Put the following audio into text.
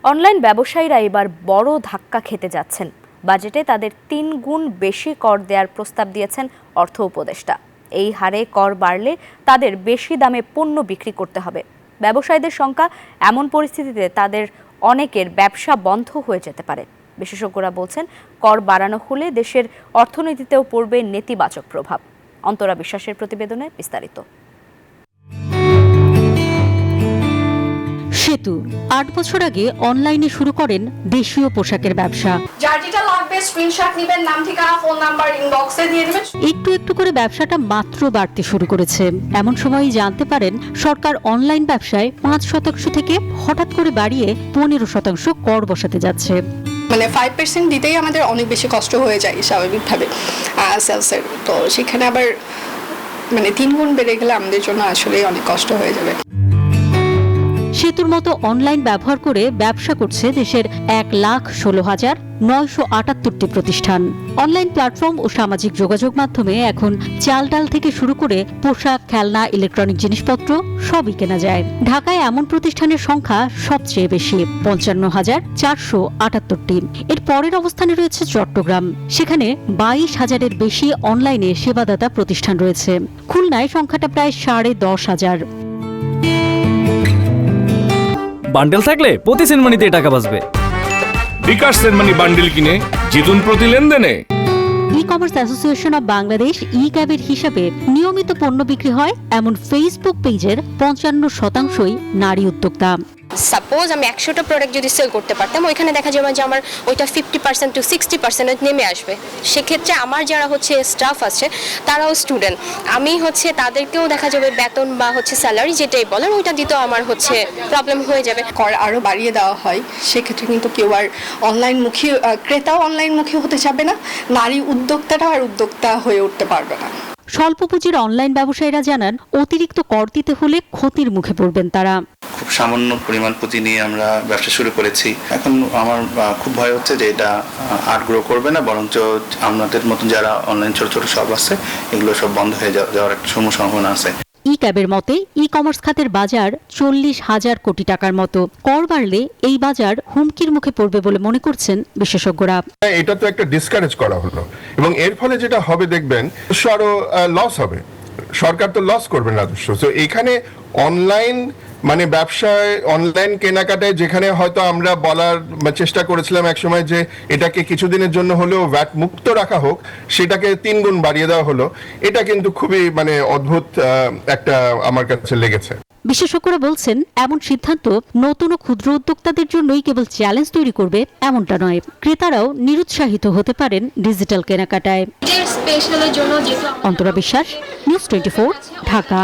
Online ব্যবসায়ীরা এবার বড় ধাক্কা খেতে যাচ্ছেন। বাজেটে তাদের 3 গুণ বেশি কর দেওয়ার প্রস্তাব দিয়েছেন অর্থ উপদেষ্টা। এই হারে কর বাড়লে তাদের বেশি দামে পণ্য বিক্রি করতে হবে। ব্যবসায়ীদের সংখ্যা এমন পরিস্থিতিতে তাদের অনেকের ব্যবসা বন্ধ হয়ে যেতে পারে। বিশেষজ্ঞরা বলছেন, কর বাড়ানো হলে দেশের অর্থনীতিতেও পড়বে নেতিবাচক প্রভাব। অন্তরা বিশ্বাসের প্রতিবেদনে বিস্তারিত। সেতু 8 বছর আগে অনলাইনে শুরু করেন দেশীয় পোশাকের ব্যবসা। যার যেটা লাগবে স্ক্রিনশট নেবেন, নাম ঠিকানা ফোন নাম্বার ইনবক্সে দিয়ে দিবেন। একটু একটু করে ব্যবসাটা মাত্র বাড়তে শুরু করেছে। এমন সময়ই জানতে পারেন সরকার অনলাইন ব্যবসায় 5% থেকে হঠাৎ করে বাড়িয়ে 15% কর বসাতে যাচ্ছে। মানে 5% দিতেই আমাদের অনেক বেশি কষ্ট হয়ে যায় স্বাভাবিকভাবে সেলসের। তো সেখানে আবার মানে 3 গুণ বেড়ে গেলে আমাদের জন্য আসলে অনেক কষ্ট হয়ে যাবে। সেতুর মতো অনলাইন ব্যবহার করে ব্যবসা করছে দেশের 1,16,978টি প্রতিষ্ঠান। অনলাইন প্ল্যাটফর্ম ও সামাজিক যোগাযোগ মাধ্যমে এখন চাল ডাল থেকে শুরু করে পোশাক, খেলনা, ইলেকট্রনিক জিনিসপত্র সবই কেনা যায়। ঢাকায় এমন প্রতিষ্ঠানের সংখ্যা সবচেয়ে বেশি, 55,478টি। এর পরের অবস্থানে রয়েছে চট্টগ্রাম, সেখানে 22,000-এর বেশি অনলাইনে সেবাদাতা প্রতিষ্ঠান রয়েছে। খুলনায় সংখ্যাটা প্রায় 10,500। বান্ডেল থাকলে প্রতি সেনমানিতে টাকা বাঁচবে। বিকাশ সেনমানি বান্ডেল কিনে জিতুন প্রতি লেনদেনে। E commerce association of Bangladesh E ক্যাবের হিসাবে নিয়মিত পণ্য বিক্রি হয় এমন ফেসবুক পেজের 55%ই নারী উদ্যোক্তা। সাপোজ আমি 100টা প্রোডাক্ট যদি সেল করতে পারতাম, ওইখানে দেখা যাবে যে আমার ওইটা 50% to 60% নেমে আসবে। সেক্ষেত্রে আমার যারা স্টাফ আছে তারাও স্টুডেন্ট, আমি তাদেরকেও দেখা যাবে বেতন বা স্যালারি যেটাই বলেন ওইটা দিতেও আমার প্রবলেম হয়ে যাবে। কর আরো বাড়িয়ে দেওয়া হয়, সেক্ষেত্রে কিন্তু কেউ আর অনলাইনমুখী ক্রেতাও অনলাইনমুখী হতে চাবে না, নারী উদ্যোক্তারাও আর উদ্যোক্তা হয়ে উঠতে পারবে না। স্বল্প পুঁজির অনলাইন ব্যবসায়ীরা জানান, অতিরিক্ত কর দিতে হলে ক্ষতির মুখে পড়বেন তারা। খুব সামান্য পরিমাণ পুঁজি নিয়ে আমরা ব্যবসা শুরু করেছি। এখন আমার খুব ভয় হচ্ছে যে এটা আর গ্রো করবে না, বরঞ্চ আমাদের মতন যারা অনলাইন ছোট ছোট শপ আছে এগুলো সব বন্ধ হয়ে যাওয়ার একটা সম্ভাবনা আছে। ই ক্যাবের মতে ই কমার্স খাতের বাজার 40,000 কোটি টাকার মতো। কর বাড়লে এই বাজার হুমকির মুখে পড়বে বলে মনে করছেন বিশেষজ্ঞরা। এটা তো একটা ডিসকারেজ করা হলো এবং এর ফলে যেটা হবে দেখবেন আরো লস হবে। সরকার তো লস করবে রাজস্ব। তো এখানে অনলাইন মানে ব্যবসায় অনলাইন কেনাকাটায় যেখানে হয়তো আমরা বলার চেষ্টা করেছিলাম একসময় যে এটাকে কিছুদিনের জন্য হলেও ভ্যাট মুক্ত রাখা হোক, সেটাকে 3 গুণ বাড়িয়ে দেওয়া হলো। এটা কিন্তু খুবই অদ্ভুত একটা আমার কাছে লেগেছে। বিশেষজ্ঞরা বলছেন, এমন সিদ্ধান্ত নতুন ও ক্ষুদ্র উদ্যোক্তাদের জন্যই কেবল চ্যালেঞ্জ তৈরি করবে এমনটা নয়, ক্রেতারাও নিরুৎসাহিত হতে পারেন ডিজিটাল কেনাকাটায়। অন্তরা বিশ্বাস, নিউজ 24, ঢাকা।